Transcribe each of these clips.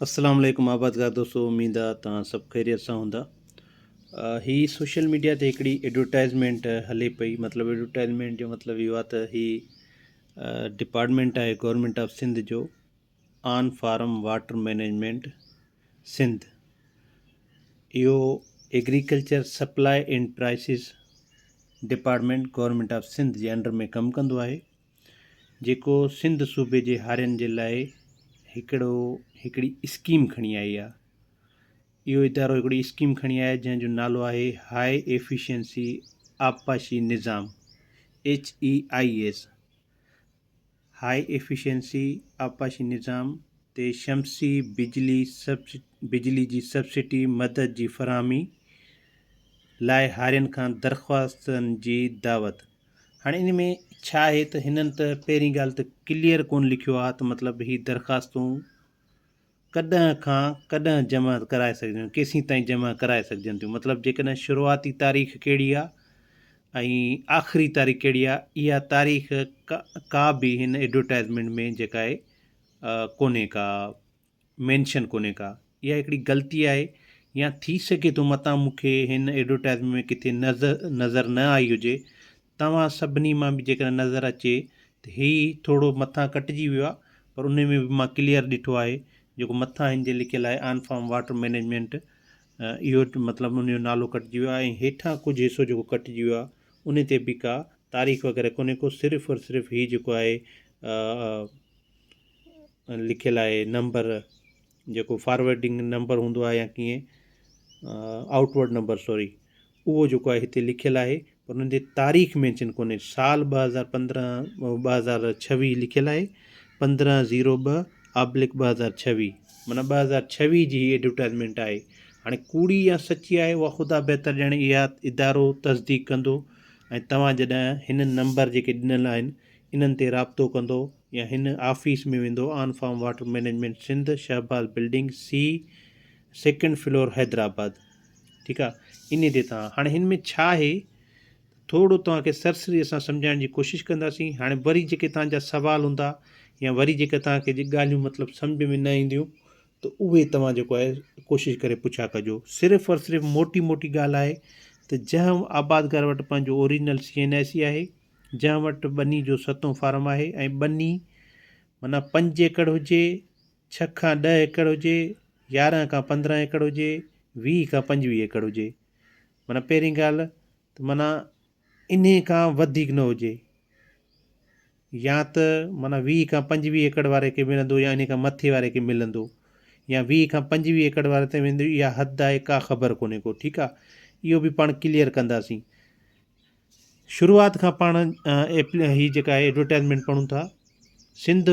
अस्सलाम वालेकुम आबादगार दोस्तों, उम्मीद आहे तव्हां सभु ख़ैरियत सां हूंदा। ही सोशल मीडिया ते हिकिड़ी एडवर्टाइज़मेंट हले पई। मतिलबु एडवर्टाइज़मेंट जो मतिलबु इहो आहे त ही डिपार्टमेंट आहे गवर्नमेंट ऑफ सिंध जो, on farm water management Sindh. इहो agriculture supply and prices department government of Sindh जे अंडर में कमु कंदो आहे, जेको सिंध सूबे जे हारियुनि जे लाइ हिकिड़ी स्कीम खणी आई आहे। इहो इदारो हिकिड़ी स्कीम खणी आया जंहिंजो नालो आहे हाई एफिशिएंसी आबपाशी निज़ाम, HEIS। हाई एफिशिएंसी आबपाशी निज़ाम ते शमसी बिजली जी सब्सिडी मदद जी फ़राहमी लाइ हारियुनि खां दरख़्वास्तनि जी दावत। हाणे इन में छा आहे त हिननि त पहिरीं ॻाल्हि त क्लियर कोन लिखियो आहे त मतिलबु ही दरख़्वास्तूं कॾहिं खां कॾहिं जमा कराए सघजनि, केसीं ताईं जमा कराए सघजनि थियूं। मतिलबु जेकॾहिं शुरूआती तारीख़ कहिड़ी आहे ऐं आख़िरी तारीख़ कहिड़ी आहे, इहा तारीख़ का बि हिन एडवर्टाइज़मेंट में जेका आहे कोन्हे का मेंशन कोन्हे का। इहा हिकिड़ी ग़लती आहे, या थी सघे थो मतां मूंखे हिन एडवर्टाइज़मेंट में किथे नज़र न आई हुजे। तव्हां सभिनी मां बि जेकॾहिं नज़र अचे त हीउ थोरो मथां कटिजी वियो आहे, पर उन में बि मां क्लियर ॾिठो आहे जेको मथां हिन जे लिखियलु आहे ऑन फार्म वाटर मैनेजमेंट, इहो मतिलबु उनजो नालो कटिजी वियो आहे ऐं हेठां कुझु हिसो जेको कटिजी वियो आहे उन ते बि का तारीख़ वग़ैरह कोन्हे को। सिर्फ़ु और सिर्फ़ु हीउ जेको आहे लिखियलु आहे नंबर, जेको फॉरवर्डिंग नंबर हूंदो आहे या कीअं आउटवर्ड नंबर सॉरी, उहो जेको आहे हिते लिखियलु आहे, पर उन ते तारीख़ मेंशन कोन्हे। साल 2026 लिखियलु आहे, 15/02/2026, माना 2026 जी एडवर्टाइज़मेंट आहे। हाणे कूड़ी या सची आहे उहा ख़ुदा बहितर ॼाणे, इहा इदारो तसदीक़ कंदो ऐं तव्हां जॾहिं हिन नंबर जेके ॾिनल आहिनि इन्हनि ते राब्तो कंदो या हिन ऑफिस में वेंदो, on farm water management Sindh, Shahbaz building C, 2nd floor Hyderabad, ठीकु आहे। इन ते तव्हां हाणे हिन में छा आहे थोरो तव्हांखे सरसरी असां सम्झाइण जी कोशिशि कंदासीं। हाणे वरी जेके तव्हांजा सुवाल हूंदा या वरी जेके तव्हांखे ॻाल्हियूं मतिलबु सम्झ में न ईंदियूं त उहे तव्हां जेको आहे कोशिशि करे पुछा कजो। सिर्फ़ु और सिर्फ़ु मोटी ॻाल्हि आहे त जंहिं आबादगार वटि पंहिंजो ओरिजिनल CNIC आहे, जंहिं वटि ॿनी जो 7हों फार्म आहे ऐं ॿनी माना 5 एकड़ हुजे, 6 खां 10 एकड़ हुजे, 11 खां 15 एकड़ हुजे, 20 खां 25 एकड़ हुजे, माना पहिरीं ॻाल्हि त माना इन खां वधीक न हुजे, या त माना 20 खां 25 एकड़ वारे खे मिलंदो या इन खां मथे वारे खे मिलंदो, या 20 खां 25 एकड़ वारे ते वेंदो, इहा हद आहे, का ख़बर कोन्हे को, ठीकु आहे। इहो बि पाण क्लियर कंदासीं। शुरूआत खां पाण हीअ जेका आहे एडवर्टाइज़मेंट पढ़ूं था। सिंध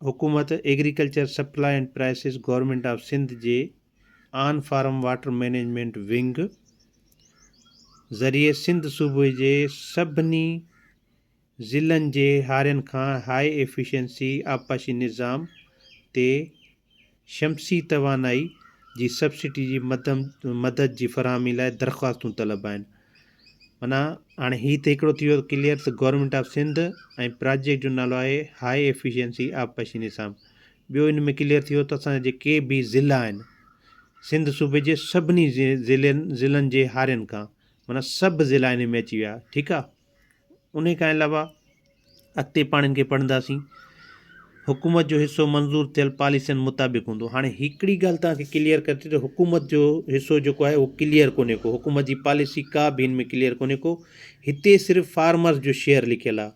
हुकूमत agriculture supply and prices government of Sindh जे on farm water management wing ज़रिए सिंध सूबे जे सभिनी ज़िलनि जे हारियुनि खां हाई एफिशिएंसी आबपाशी निज़ाम ते शमसी तवानाई जी सब्सिडी जी मदद जी फ़राहमी लाइ दरख़्वास्तूं तलब आहिनि। माना हाणे हीअ त हिकिड़ो थी वियो क्लियर त गवर्नमेंट ऑफ सिंध ऐं प्रोजेक्ट जो नालो आहे हाई एफिशिएंसी आबपाशी निज़ाम। ॿियो इन में क्लियर थी वियो त असांजा जेके बि ज़िला आहिनि सिंध सूबे जे सभिनी ज़िलनि जे हारियुनि खां, माना सभु ज़िला इन में अची विया, ठीकु आहे। उन खां अलावा अॻिते पाण इनखे पढ़ंदासीं। हुकूमत जो हिसो मंज़ूरु थियल पॉलिसियुनि मुताबिक़ हूंदो। हाणे हिकिड़ी ॻाल्हि तव्हांखे क्लियर करे त हुकूमत जो हिसो जेको आहे उहो क्लियर कोन्हे को, हुकूमत जी पॉलिसी का बि हिन में क्लियर कोन्हे को। हिते सिर्फ़ु फार्मर्स जो शेयर लिखियलु आहे,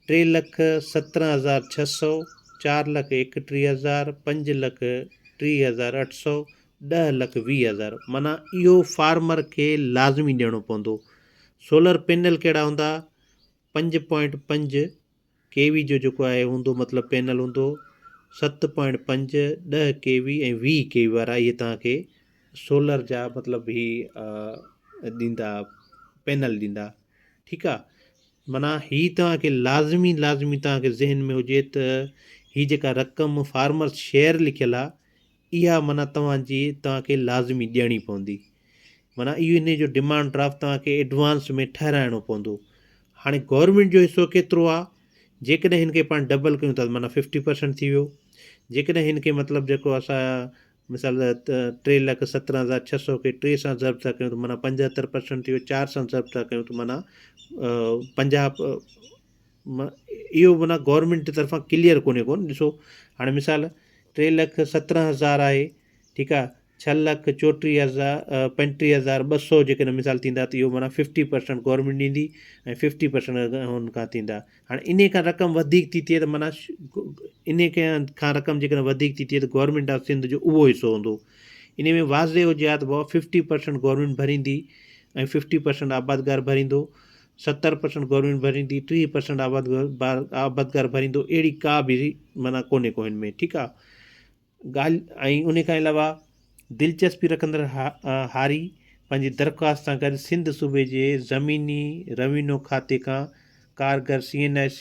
3,17,600, 4,31,000, 5,30,800, 10,20,000, माना इहो फार्मर खे लाज़मी ॾियणो पवंदो। सोलर पैनल कहिड़ा हूंदा, 5.5 kV जो जेको आहे हूंदो, मतिलबु पैनल हूंदो, 7.5, 10 kV ऐं 20 kV वारा इहे तव्हांखे सोलर जा मतिलबु ही ॾींदा, पैनल ॾींदा, ठीकु आहे। माना हीअ तव्हांखे लाज़मी तव्हांखे ज़हन में हुजे त हीअ जेका रक़म फार्मर्स शेयर लिखियलु आहे इहा माना तव्हांखे लाज़मी ॾियणी पवंदी। माना इहो इन जो डिमांड ड्राफ्ट तव्हांखे एडवांस में ठहिराइणो पवंदो। हाणे गवर्नमेंट जो हिसो केतिरो आहे, जेकॾहिं हिन खे पाण डबल कयूं था माना 50% थी वियो। जेकॾहिं हिन खे मतिलबु जेको असां मिसाल 3,17,600 खे 3 सां ज़र्ब था कयूं त माना 75% थियो, 4 सां ज़र्ब था कयूं त माना 50 इहो माना गवर्नमेंट जे तरफ़ां क्लियर कोन ॾिसो। हाणे मिसाल 3,17,000 आहे, ठीकु आहे, 6,34,200 जेकॾहिं मिसाल थींदा त इहो माना 50% गवर्नमेंट ॾींदी ऐं 50% हुन खां थींदा। हाणे इन खां रक़म वधीक थी थिए त माना इन खां रक़म जेकॾहिं वधीक थी थिए त गवर्नमेंट ऑफ सिंध जो उहो हिसो हूंदो। इन में वाज़े हुजे हा त भाउ 50% गवर्नमेंट भरींदी ऐं 50% आबादगार भरींदो, 70% गवर्नमेंट भरींदी, 30% आबादगार भरींदो, अहिड़ी का बि माना कोन्हे को हिन में, ठीकु आहे ॻाल्हि। ऐं उन खां अलावा दिलचस्पी रखंदड़ हारी पंहिंजी दरख़्वास्त सां गॾु सिंध सूबे जे ज़मीनी रवीनो खाते खां कारगर CNIC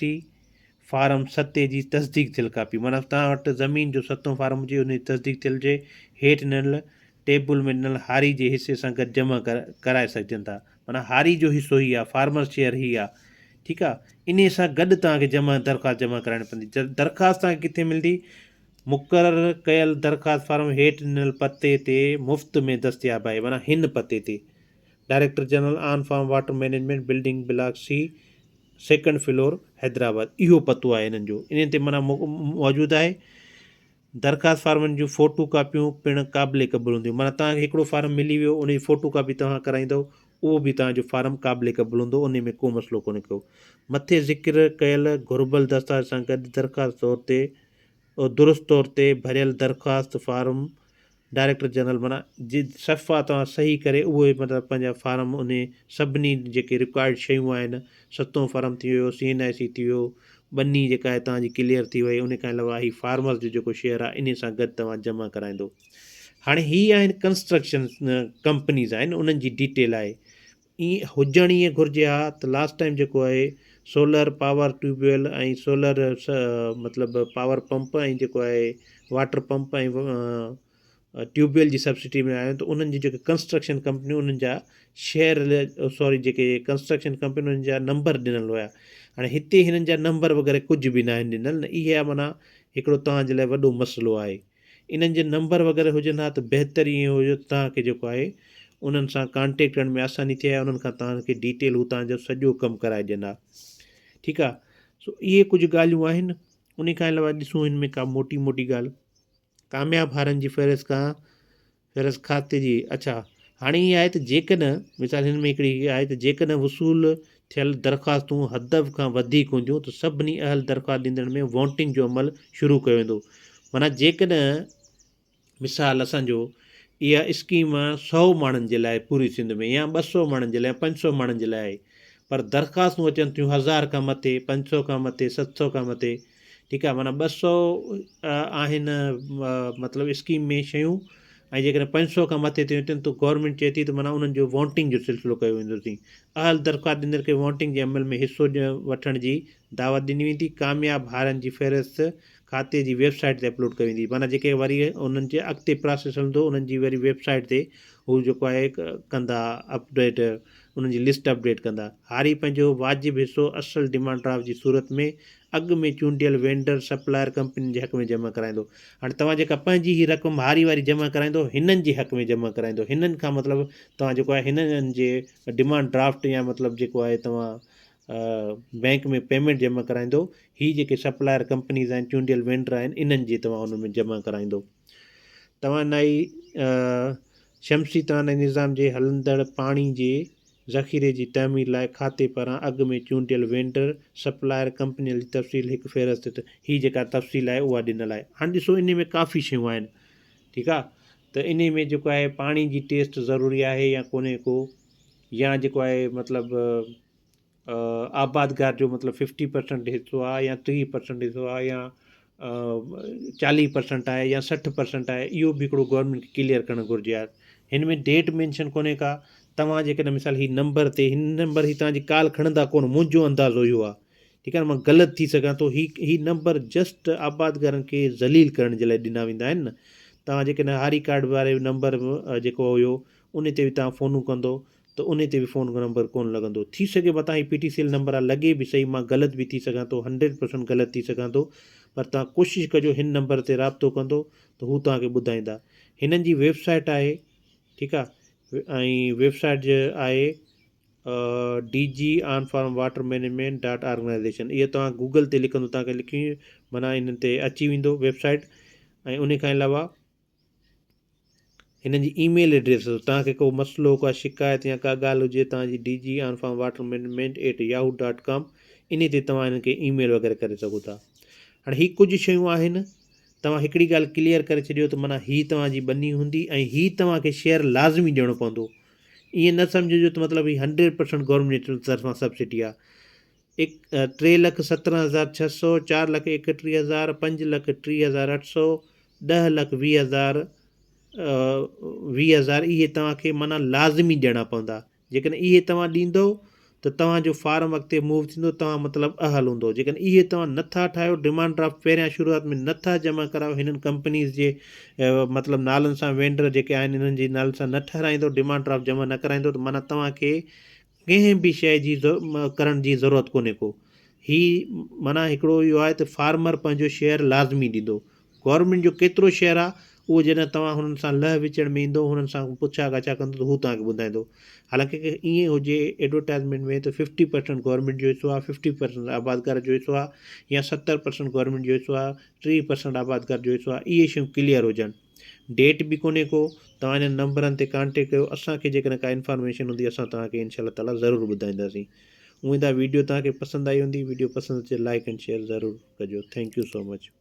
फारम 7 जी तस्दीक थियल कापी, माना तव्हां वटि ज़मीन जो 7हों फारम हुजे, उन जी तस्दीक थियल हुजे, हेठि ॾिनल टेबल में ॾिनल हारी जे हिसे सां गॾु जमा कराए सघजनि था। माना हारी जो हिसो ई आहे, फार्मर शेयर ई आहे, ठीकु आहे। इन सां गॾु तव्हांखे दरख़्वास्त जमा कराइणी पवंदी। दरख़्वास्त तव्हांखे किथे मिलंदी? मुक़ररु कयल दरख़्वास्त फार्म हेठि ॾिनल पते ते मुफ़्त में दस्तियाबु आहे, माना हिन पते ते director general on farm water management building block C 2nd floor Hyderabad, इहो पतो आहे हिननि जो। इन ते माना मौजूदु आहे। दरख़्वास्त फार्मनि जूं फ़ोटू कापियूं पिणु क़ाबिले क़बूल हूंदियूं, माना तव्हांखे हिकिड़ो फार्म मिली वियो, उन जी फ़ोटू कापी तव्हां कराईंदव, उहो बि तव्हांजो फार्म क़ाबिले क़बूल हूंदो, उन में को मसइलो कोन्हे को। मथे ज़िक्र कयल घुर्बल दस्तावेज़ सां गॾु दरख़्वास्त तौर ते दुरुस्त तौर ते भरियल दरख़्वास्त फार्म डायरेक्टर जनरल माना सफ़ा तव्हां सही करे उहे मतिलबु पंहिंजा फार्म उन सभिनी जेके रिक्वायर्ड शयूं आहिनि, 7हों फार्म थी वियो, CNIC थी वियो, बनी जेका आहे तव्हांजी क्लियर थी वई, उन खां अलावा ही फार्मर्स जो जेको शेयर आहे इन सां गॾु तव्हां जमा कराईंदो। हाणे हीअ आहिनि कंस्ट्रक्शन कंपनीज़ आहिनि, उन्हनि जी डिटेल आहे। ईअं हुजणु ईअं घुरिजे हा त लास्ट टाइम जेको आहे सोलर पावर ट्यूबवेल ऐं सोलर मतिलबु पावर पंप ऐं जेको आहे वाटर पंप ऐं ट्यूबवेल जी सब्सिडी में आयो त उन्हनि जी जेके कंस्ट्रक्शन कंपनियूं उन्हनि जा शेयर जेके कंस्ट्रक्शन कंपनी उन्हनि जा नंबर ॾिनल हुया। हाणे हिते हिननि जा नंबर वग़ैरह कुझु बि न आहिनि ॾिनल, न इहा माना हिकिड़ो तव्हांजे लाइ वॾो मसइलो आहे। इन्हनि जे नंबर वग़ैरह हुजनि हा त बहितरु ईअं हुयो तव्हांखे जेको आहे उन्हनि सां कॉन्टेक्ट करण में आसानी थिए, उन्हनि खां तव्हांखे डिटेल हू तव्हांजो सॼो कमु कराए ॾींदा, ठीकु आहे। सो इहे कुझु ॻाल्हियूं आहिनि। उन खां अलावा ॾिसूं हिन में का मोटी ॻाल्हि, कामयाबु हारनि जी फ़हरिस्त खाते जी। अच्छा, हाणे ईअं आहे त जेकॾहिं मिसाल हिन में हिकिड़ी आहे त जेकॾहिं वसूल थियल दरख़्वास्तूं हदफ़ खां वधीक हूंदियूं त सभिनी अहल दरख़्वास्त ॾींदड़ में वोटिंग जो अमल शुरू कयो वेंदो। माना जेकॾहिं मिसाल असांजो इहा स्कीम 100 माण्हुनि जे लाइ पूरी सिंध में या 200 माण्हुनि जे लाइ 500 माण्हुनि जे लाइ आहे, पर दरख़्वास्तूं अचनि थियूं 1000 खां मथे, 500 खां मथे, 700 खां मथे, ठीकु आहे। माना 200 आहिनि मतिलबु स्कीम में शयूं, ऐं जेकॾहिं 500 खां मथे थियूं अचनि त गवर्नमेंट चए थी त माना उन्हनि जो वोटिंग जो सिलसिलो कयो वेंदो थी। अहल दरख़्वास्त ॾींदड़ खे वोटिंग जे अमल में हिसो वठण जी दावत ॾिनी वेंदी। कामयाबु हारनि जी फ़हरिस्त खाते जी वेबसाइट ते अपलोड कई वेंदी, माना जेके वरी उन्हनि जे अॻिते प्रोसेस हलंदो उन्हनि जी वरी वेबसाइट ते हू जेको आहे कंदा अपडेट, उन्हनि जी लिस्ट अपडेट कंदा। हारी पंहिंजो वाजिबु हिसो असुलु डिमांड ड्राफ्ट जी सूरत में अॻु में चूंडियल वेंडर सप्लायर कंपनी जे हक़ में जमा कराईंदो। हाणे तव्हां जेका पंहिंजी ही रक़म हारी वारी जमा कराईंदो हिननि जे हक़ में जमा कराईंदो, हिननि खां मतिलबु तव्हां जेको आहे हिननि जे डिमांड ड्राफ्ट या मतिलबु जेको आहे तव्हां बैंक में पेमेंट जमा कराईंदो, ही जेके सप्लायर कंपनीज़ आहिनि, चूंडियल वेंडर आहिनि, इन्हनि जी तव्हां हुन में जमा कराईंदो। तवानाई शमसी तवानाई निज़ाम जे हलंदड़ पाणी जे ज़ख़ीरे जी तइमीर लाइ खाते पारां अॻु में चूंडियल वेंडर सप्लायर कंपनी जी तफ़सील हिकु फ़हरिस्त, ही जेका तफ़सील आहे उहा ॾिनल आहे। हाणे ॾिसो इन में काफ़ी शयूं आहिनि, ठीकु आहे। त इन में जेको आहे पाणी जी टेस्ट ज़रूरी आहे या कोन्हे को, या जेको आहे मतिलबु आबादगार जो मतिलबु 50% हिसो आहे या 30% हिसो आहे या 40% आहे या 60% आहे, इहो बि हिकिड़ो गवर्नमेंट खे क्लियर करणु घुरिजे आहे। हिन में डेट मेंशन कोन्हे का। तव्हां जेकॾहिं मिसाल ही नंबर ते हिन नंबर ही तव्हांजी कॉल खणंदा कोन, मुंहिंजो अंदाज़ो इहो आहे, ठीकु आहे। मां ग़लति थी सघां थो, ही नंबर जस्ट आबादगारनि खे ज़लील करण जे लाइ ॾिना वेंदा आहिनि न। तव्हां जेकॾहिं हारी कार्ड वारे नंबर जेको हुयो उन ते बि तव्हां फ़ोनूं कंदो त उन ते बि फ़ोन नंबर कोन लॻंदो। थी सघे मथां ही PTCL नंबर आहे, लॻे बि सही, मां ग़लति बि थी सघां थो, 100% ग़लति थी सघां थो, पर तव्हां कोशिशि कजो हिन नंबर ते राब्तो कंदो त हू तव्हांखे ॿुधाईंदा। हिननि जी वेबसाइट आहे, ठीकु आहे, ऐं वेबसाइट जो आहे DG on farm water management .organisation. इहो तव्हां गूगल ते लिखंदो, तव्हांखे लिखी माना इन ते अची वेंदो वेबसाइट। ऐं उन खां अलावा हिननि जी ईमेल एड्रेस, तव्हांखे को मसइलो, का शिकायत या का ॻाल्हि हुजे, तव्हांजी DG on farm water management @yahoo.com, इन ते तव्हां हिननि खे ईमेल वग़ैरह करे सघो था। हाणे हीअ कुझु शयूं आहिनि, तव्हां हिकिड़ी ॻाल्हि क्लियर करे छॾियो त माना हीअ तव्हांजी बनी हूंदी ऐं हीअ तव्हांखे शेयर लाज़मी ॾियणो पवंदो। ईअं न सम्झिजो त मतिलबु हीअ 100% गवर्नमेंट जी तरफ़ां सब्सिडी आहे। 3,17,600, 4,31,000, 5,30,800, 10,20,000, 20,000 इहे तव्हांखे माना लाज़मी ॾियणा पवंदा। जेकॾहिं इहे तव्हां ॾींदो त तव्हांजो फार्म अॻिते मूव थींदो, तव्हां मतिलबु अहल हूंदो। जेकॾहिं इहे तव्हां नथा ठाहियो, डिमांड ड्राफ्ट पहिरियां शुरूआत में नथा जमा करायो, हिननि कंपनीज़ जे मतिलबु नालनि सां वेंडर जेके आहिनि हिननि जे नाले सां न ठाराईंदो, डिमांड ड्राफ्ट जमा न कराईंदो, त माना तव्हांखे कंहिं बि शइ जी करण जी ज़रूरत कोन्हे को। हीअ माना हिकिड़ो इहो आहे त फार्मर पंहिंजो शेयर लाज़मी ॾींदो। गवर्नमेंट जो केतिरो शेयर आहे उहो जॾहिं तव्हां हुननि सां लह विचड़ में ईंदो, हुननि सां पुछा ॻाछा कंदो, त हू तव्हांखे ॿुधाईंदो। हालांकि ईअं हुजे एडवर्टाइज़मेंट में त 50% गवर्नमेंट जो हिसो आहे, 50% आबादकार जो हिसो आहे, या 70% गवर्नमेंट जो हिसो आहे, 30% आबादकार जो हिसो आहे। इहे शयूं क्लियर हुजनि। डेट बि कोन्हे को, तव्हां हिननि नंबरनि ते कॉन्टेक्ट कयो। असांखे जेकॾहिं का इन्फॉर्मेशन हूंदी असां तव्हांखे इनशा ताला ज़रूरु ॿुधाईंदासीं। उमेद आहे वीडियो तव्हांखे पसंदि आई हूंदी। वीडियो पसंदि अचे लाइक एंड शेयर ज़रूरु कजो। Thank you so much.